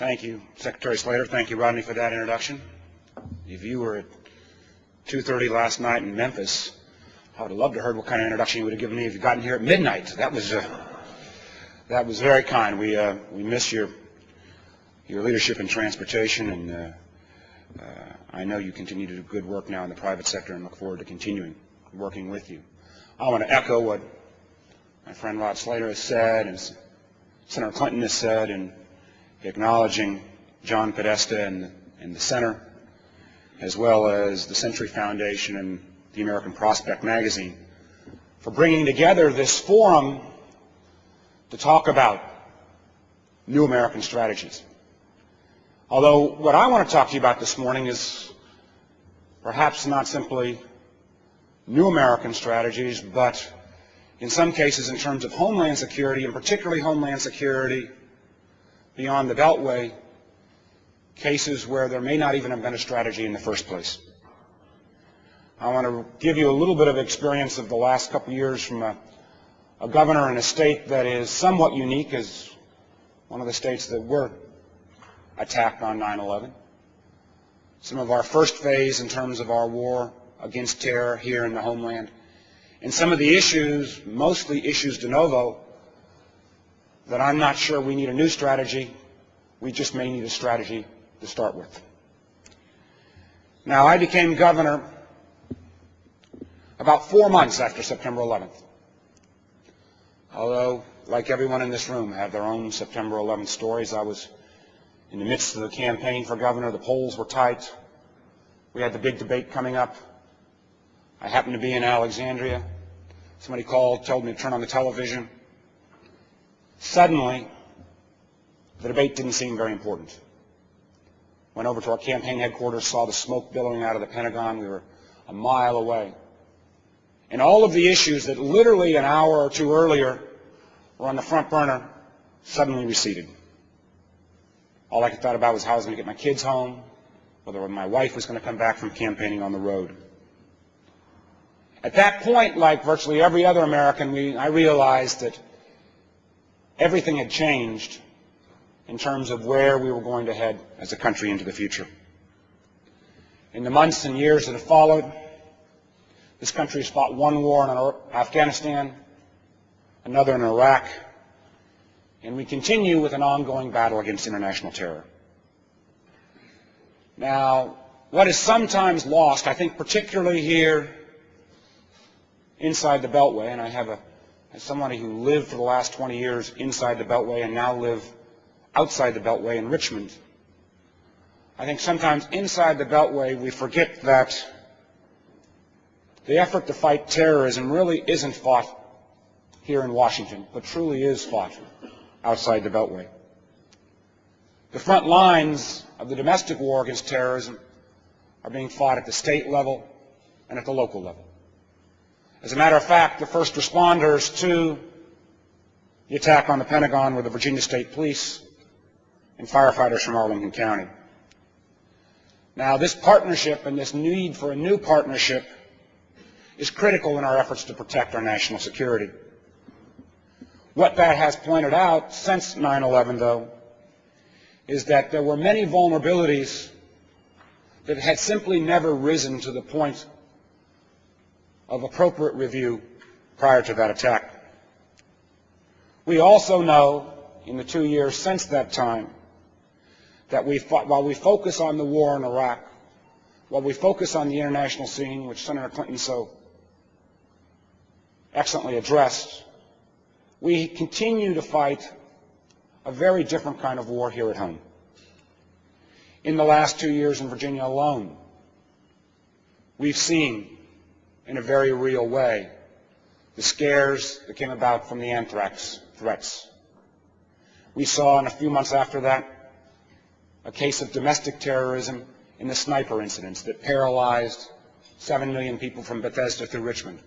Thank you, Secretary Slater. Thank you, Rodney, for that introduction. If you were at 2:30 last night in Memphis, I would have loved to have heard what kind of introduction you would have given me if you'd gotten here at midnight. That was very kind. We miss your leadership in transportation, and I know you continue to do good work now in the private sector, and look forward to continuing working with you. I want to echo what my friend Rod Slater has said, and Senator Clinton has said, and acknowledging John Podesta and the Center, as well as the Century Foundation and the American Prospect magazine, for bringing together this forum to talk about new American strategies. Although what I want to talk to you about this morning is perhaps not simply new American strategies, but in some cases in terms of Homeland Security, and particularly Homeland Security beyond the Beltway, cases where there may not even have been a strategy in the first place. I want to give you a little bit of experience of the last couple of years from a governor in a state that is somewhat unique as one of the states that were attacked on 9/11. Some of our first phase in terms of our war against terror here in the homeland, and some of the issues, mostly issues de novo, that I'm not sure we need a new strategy. We just may need a strategy to start with. Now, I became governor about 4 months after September 11th. Although, like everyone in this room, have their own September 11th stories. I was in the midst of the campaign for governor. The polls were tight. We had the big debate coming up. I happened to be in Alexandria. Somebody called, told me to turn on the television. Suddenly, the debate didn't seem very important. Went over to our campaign headquarters, saw the smoke billowing out of the Pentagon. We were a mile away. And all of the issues that literally an hour or two earlier were on the front burner suddenly receded. All I thought about was how I was going to get my kids home, whether my wife was going to come back from campaigning on the road. At that point, like virtually every other American, I realized that everything had changed in terms of where we were going to head as a country into the future. In the months and years that have followed, this country has fought one war in Afghanistan, another in Iraq, and we continue with an ongoing battle against international terror. Now, what is sometimes lost, I think particularly here inside the Beltway, and I have as somebody who lived for the last 20 years inside the Beltway and now live outside the Beltway in Richmond, I think sometimes inside the Beltway we forget that the effort to fight terrorism really isn't fought here in Washington, but truly is fought outside the Beltway. The front lines of the domestic war against terrorism are being fought at the state level and at the local level. As a matter of fact, the first responders to the attack on the Pentagon were the Virginia State Police and firefighters from Arlington County. Now, this partnership and this need for a new partnership is critical in our efforts to protect our national security. What that has pointed out since 9/11, though, is that there were many vulnerabilities that had simply never risen to the point of appropriate review prior to that attack. We also know, in the 2 years since that time, that while we focus on the war in Iraq, while we focus on the international scene, which Senator Clinton so excellently addressed, we continue to fight a very different kind of war here at home. In the last 2 years in Virginia alone, we've seen in a very real way the scares that came about from the anthrax threats. We saw in a few months after that a case of domestic terrorism in the sniper incidents that paralyzed 7 million people from Bethesda through Richmond.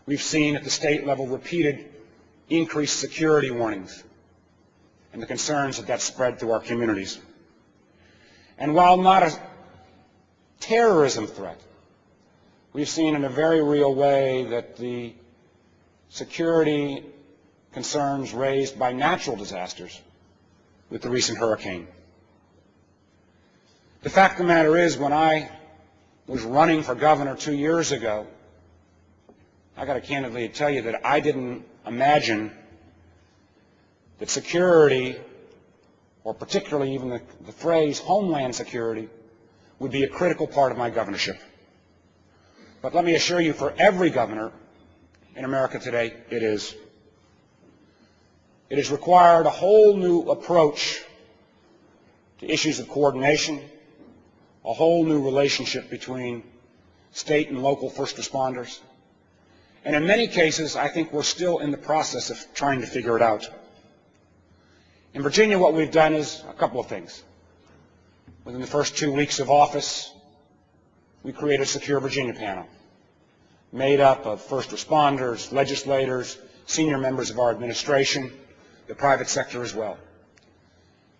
We've seen at the state level repeated increased security warnings and the concerns that spread through our communities. And while not a terrorism threat, we've seen in a very real way that the security concerns raised by natural disasters, with the recent hurricane. The fact of the matter is, when I was running for governor 2 years ago, I got to candidly tell you that I didn't imagine that security, or particularly even the phrase Homeland Security, would be a critical part of my governorship. But let me assure you, for every governor in America today, it is. It has required a whole new approach to issues of coordination, a whole new relationship between state and local first responders. And in many cases, I think we're still in the process of trying to figure it out. In Virginia, what we've done is a couple of things. Within the first 2 weeks of office, we created a Secure Virginia panel made up of first responders, legislators, senior members of our administration, the private sector as well.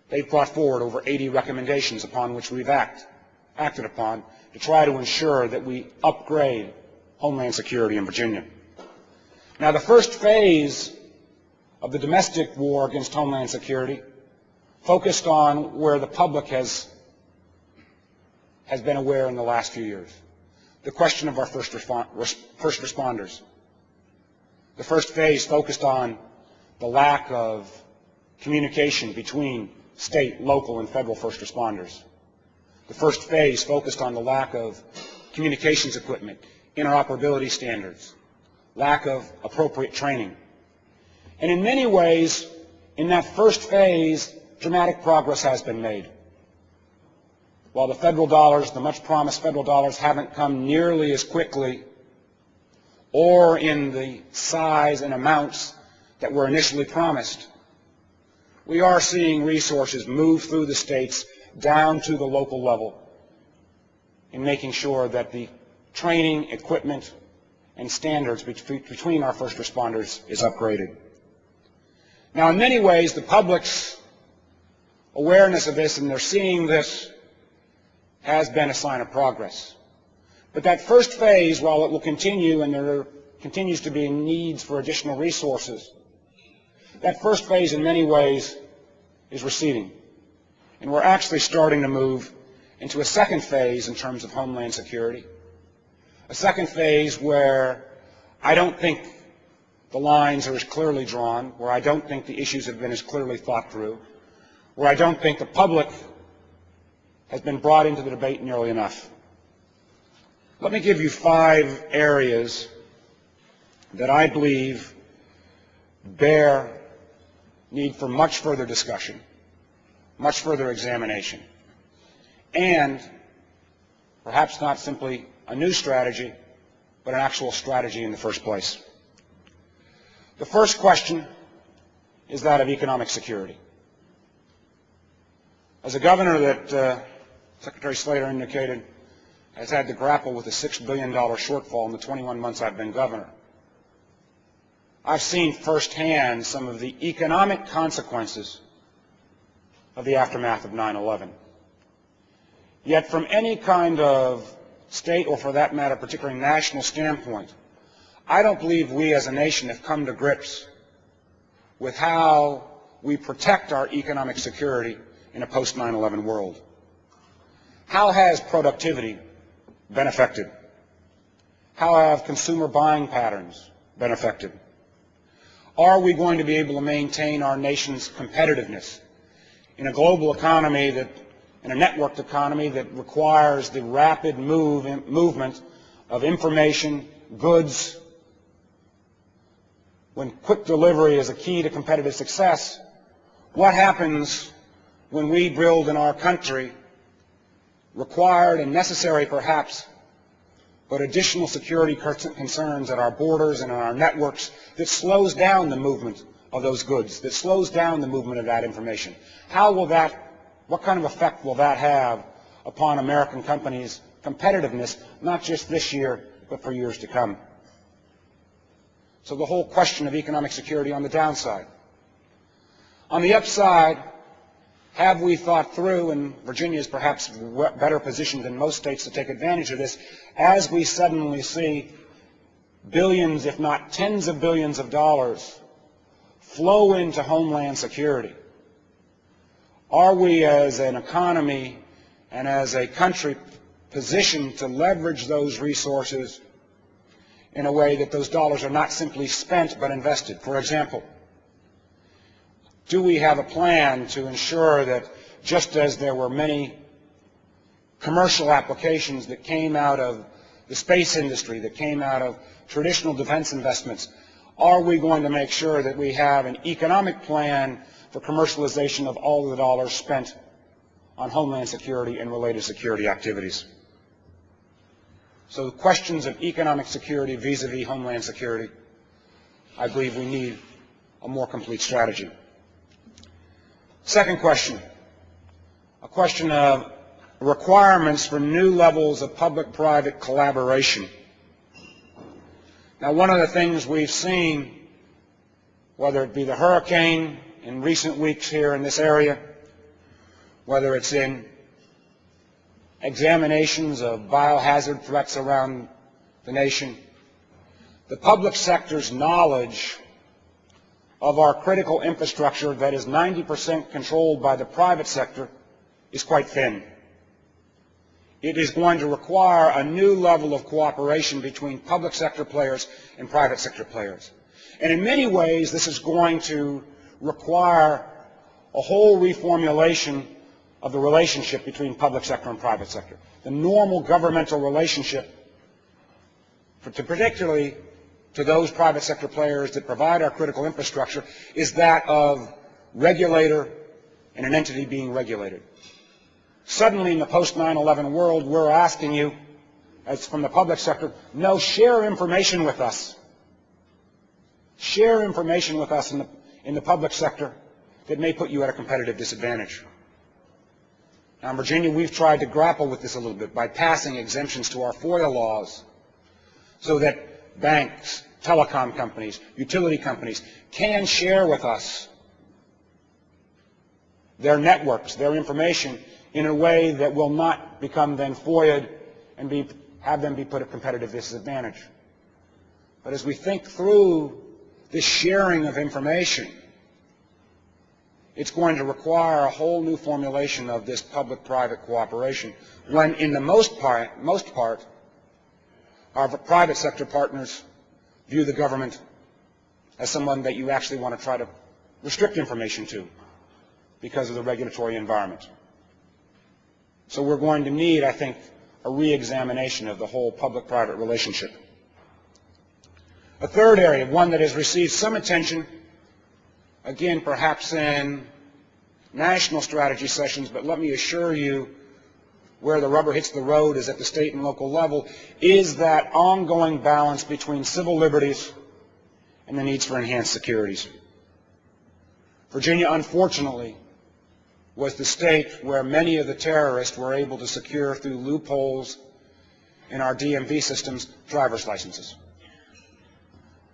They've brought forward over 80 recommendations upon which we've acted upon to try to ensure that we upgrade Homeland Security in Virginia. Now, the first phase of the domestic war against Homeland Security focused on where the public has been aware in the last few years. The question of our first responders. The first phase focused on the lack of communication between state, local, and federal first responders. The first phase focused on the lack of communications equipment, interoperability standards, lack of appropriate training. And in many ways, in that first phase, dramatic progress has been made. While the federal dollars, the much promised federal dollars, haven't come nearly as quickly or in the size and amounts that were initially promised, we are seeing resources move through the states down to the local level in making sure that the training, equipment, and standards between our first responders is upgraded. Now, in many ways, the public's awareness of this, and they're seeing this, has been a sign of progress. But that first phase, while it will continue and there continues to be needs for additional resources, that first phase in many ways is receding. And we're actually starting to move into a second phase in terms of Homeland Security. A second phase where I don't think the lines are as clearly drawn, where I don't think the issues have been as clearly thought through, where I don't think the public has been brought into the debate nearly enough. Let me give you 5 areas that I believe bear need for much further discussion, much further examination, and perhaps not simply a new strategy, but an actual strategy in the first place. The first question is that of economic security. As a governor that Secretary Slater indicated has had to grapple with a $6 billion shortfall in the 21 months I've been governor, I've seen firsthand some of the economic consequences of the aftermath of 9/11. Yet from any kind of state, or for that matter, particularly national standpoint, I don't believe we as a nation have come to grips with how we protect our economic security in a post-9/11 world. How has productivity been affected? How have consumer buying patterns been affected? Are we going to be able to maintain our nation's competitiveness in a global economy in a networked economy that requires the rapid movement of information, goods? When quick delivery is a key to competitive success, what happens when we build in our country required and necessary perhaps, but additional security concerns at our borders and on our networks that slows down the movement of those goods, that slows down the movement of that information? What kind of effect will that have upon American companies' competitiveness, not just this year, but for years to come? So the whole question of economic security on the downside. On the upside, have we thought through, and Virginia is perhaps better positioned than most states to take advantage of this, as we suddenly see billions, if not tens of billions of dollars flow into Homeland Security? Are we as an economy and as a country positioned to leverage those resources in a way that those dollars are not simply spent but invested? For example, do we have a plan to ensure that just as there were many commercial applications that came out of the space industry, that came out of traditional defense investments, are we going to make sure that we have an economic plan for commercialization of all of the dollars spent on Homeland Security and related security activities? So the questions of economic security vis-a-vis Homeland Security, I believe we need a more complete strategy. Second question, a question of requirements for new levels of public-private collaboration. Now, one of the things we've seen, whether it be the hurricane in recent weeks here in this area, whether it's in examinations of biohazard threats around the nation, the public sector's knowledge of our critical infrastructure that is 90% controlled by the private sector is quite thin. It is going to require a new level of cooperation between public sector players and private sector players. And in many ways, this is going to require a whole reformulation of the relationship between public sector and private sector. The normal governmental relationship, particularly to those private sector players that provide our critical infrastructure, is that of regulator and an entity being regulated. Suddenly, in the post-9/11 world, we're asking you, as from the public sector, no, share information with us. Share information with us in the public sector that may put you at a competitive disadvantage. Now, in Virginia, we've tried to grapple with this a little bit by passing exemptions to our FOIA laws so that banks, telecom companies, utility companies can share with us their networks, their information, in a way that will not become then FOIA'd and have them be put at competitive disadvantage. But as we think through this sharing of information, it's going to require a whole new formulation of this public-private cooperation, when in the most part, our private sector partners view the government as someone that you actually want to try to restrict information to because of the regulatory environment. So we're going to need, I think, a re-examination of the whole public-private relationship. A third area, one that has received some attention, again, perhaps in national strategy sessions, but let me assure you where the rubber hits the road is at the state and local level, is that ongoing balance between civil liberties and the needs for enhanced securities. Virginia, unfortunately, was the state where many of the terrorists were able to secure, through loopholes in our DMV systems, driver's licenses.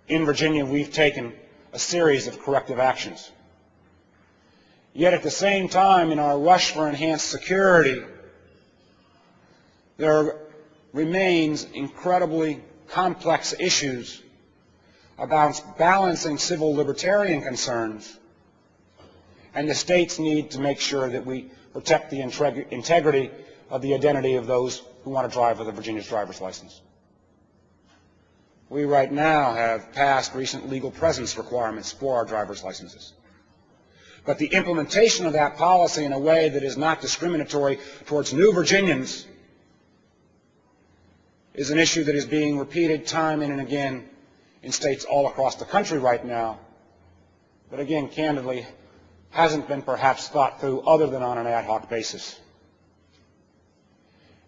In Virginia, we've taken a series of corrective actions. Yet at the same time, in our rush for enhanced security, there remains incredibly complex issues about balancing civil libertarian concerns and the state's need to make sure that we protect the integrity of the identity of those who want to drive with a Virginia's driver's license. We right now have passed recent legal presence requirements for our driver's licenses. But the implementation of that policy in a way that is not discriminatory towards new Virginians is an issue that is being repeated time and again in states all across the country right now, but again, candidly, hasn't been perhaps thought through other than on an ad hoc basis.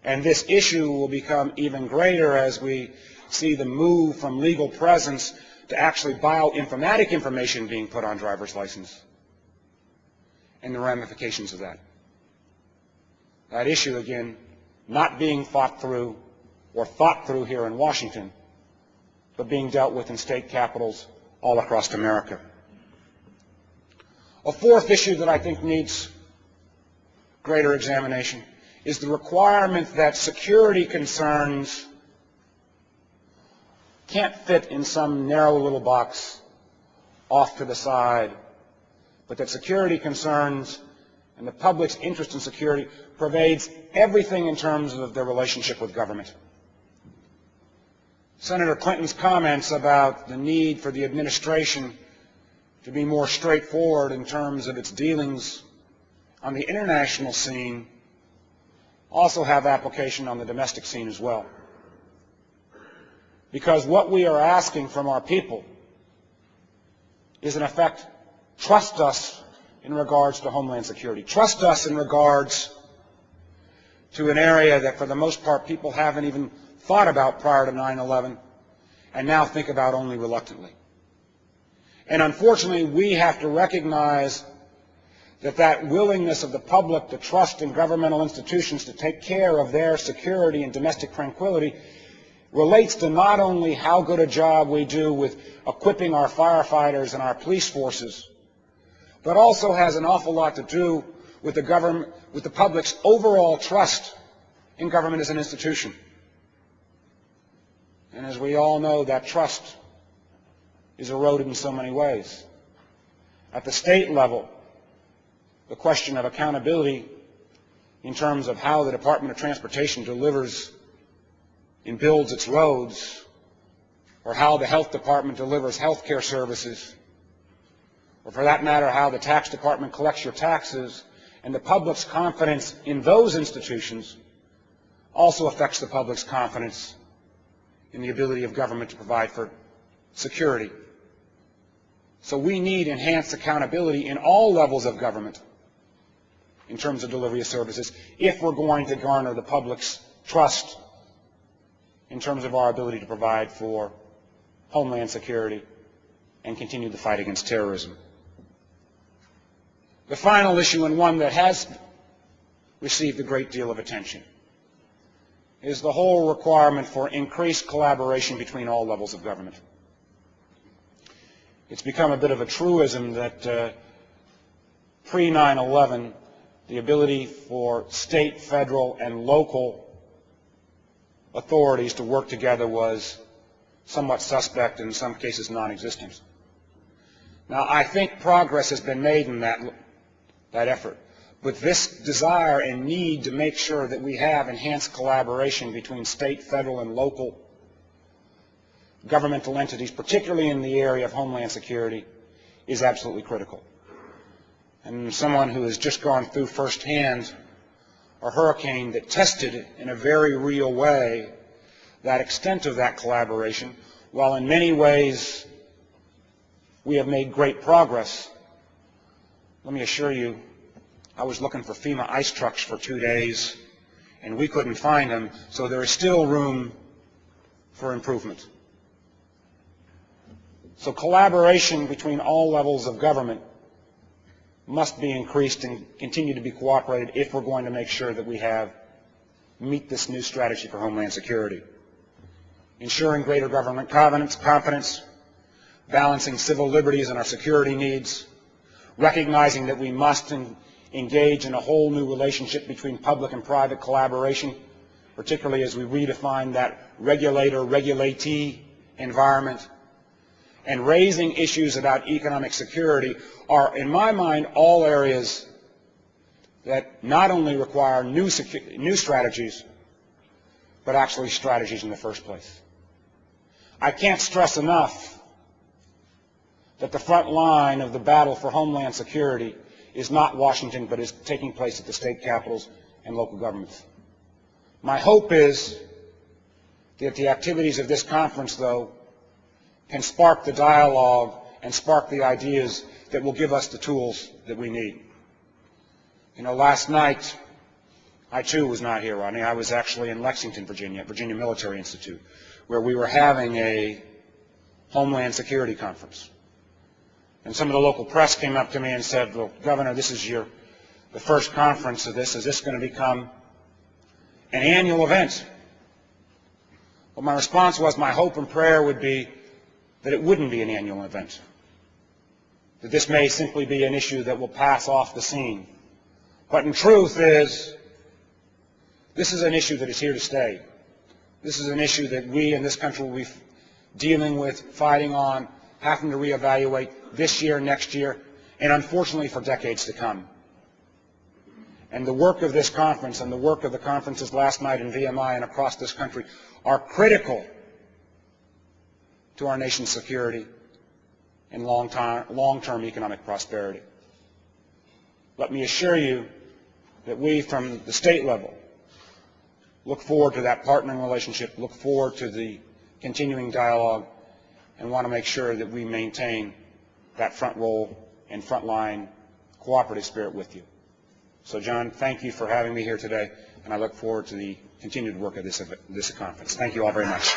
And this issue will become even greater as we see the move from legal presence to actually bioinformatic information being put on driver's license and the ramifications of that. That issue, again, not being thought through here in Washington, but being dealt with in state capitals all across America. A fourth issue that I think needs greater examination is the requirement that security concerns can't fit in some narrow little box off to the side, but that security concerns and the public's interest in security pervades everything in terms of their relationship with government. Senator Clinton's comments about the need for the administration to be more straightforward in terms of its dealings on the international scene also have application on the domestic scene as well. Because what we are asking from our people is, in effect, trust us in regards to Homeland Security. Trust us in regards to an area that, for the most part, people haven't even thought about prior to 9/11 and now think about only reluctantly. And unfortunately, we have to recognize that willingness of the public to trust in governmental institutions to take care of their security and domestic tranquility relates to not only how good a job we do with equipping our firefighters and our police forces, but also has an awful lot to do with the public's overall trust in government as an institution. And as we all know, that trust is eroded in so many ways. At the state level, the question of accountability in terms of how the Department of Transportation delivers and builds its roads, or how the health department delivers health care services, or for that matter, how the tax department collects your taxes, and the public's confidence in those institutions also affects the public's confidence in the ability of government to provide for security. So we need enhanced accountability in all levels of government in terms of delivery of services if we're going to garner the public's trust in terms of our ability to provide for Homeland Security and continue the fight against terrorism. The final issue, and one that has received a great deal of attention, is the whole requirement for increased collaboration between all levels of government. It's become a bit of a truism that pre-9/11, the ability for state, federal, and local authorities to work together was somewhat suspect, and in some cases non-existent. Now, I think progress has been made in that effort. But this desire and need to make sure that we have enhanced collaboration between state, federal, and local governmental entities, particularly in the area of Homeland Security, is absolutely critical. And someone who has just gone through firsthand a hurricane that tested in a very real way that extent of that collaboration, while in many ways we have made great progress, let me assure you, I was looking for FEMA ice trucks for 2 days, and we couldn't find them, so there is still room for improvement. So collaboration between all levels of government must be increased and continue to be cooperated if we're going to make sure that we meet this new strategy for Homeland Security. Ensuring greater government confidence, balancing civil liberties and our security needs, recognizing that we must engage in a whole new relationship between public and private collaboration, particularly as we redefine that regulator-regulatee environment, and raising issues about economic security are, in my mind, all areas that not only require new strategies, but actually strategies in the first place. I can't stress enough that the front line of the battle for Homeland Security is not Washington, but is taking place at the state capitals and local governments. My hope is that the activities of this conference, though, can spark the dialogue and spark the ideas that will give us the tools that we need. You know, last night, I too was not here, Rodney. I was actually in Lexington, Virginia, at Virginia Military Institute, where we were having a Homeland Security conference. And some of the local press came up to me and said, well, Governor, this is the first conference of this. Is this going to become an annual event? Well, my response was my hope and prayer would be that it wouldn't be an annual event, that this may simply be an issue that will pass off the scene. But in truth this is an issue that is here to stay. This is an issue that we in this country will be dealing with, fighting on, having to reevaluate this year, next year, and unfortunately for decades to come. And the work of this conference and the work of the conferences last night in VMI and across this country are critical to our nation's security and long-term economic prosperity. Let me assure you that we, from the state level, look forward to that partnering relationship, look forward to the continuing dialogue, and want to make sure that we maintain that front row and front line cooperative spirit with you. So, John, thank you for having me here today, and I look forward to the continued work of this conference. Thank you all very much.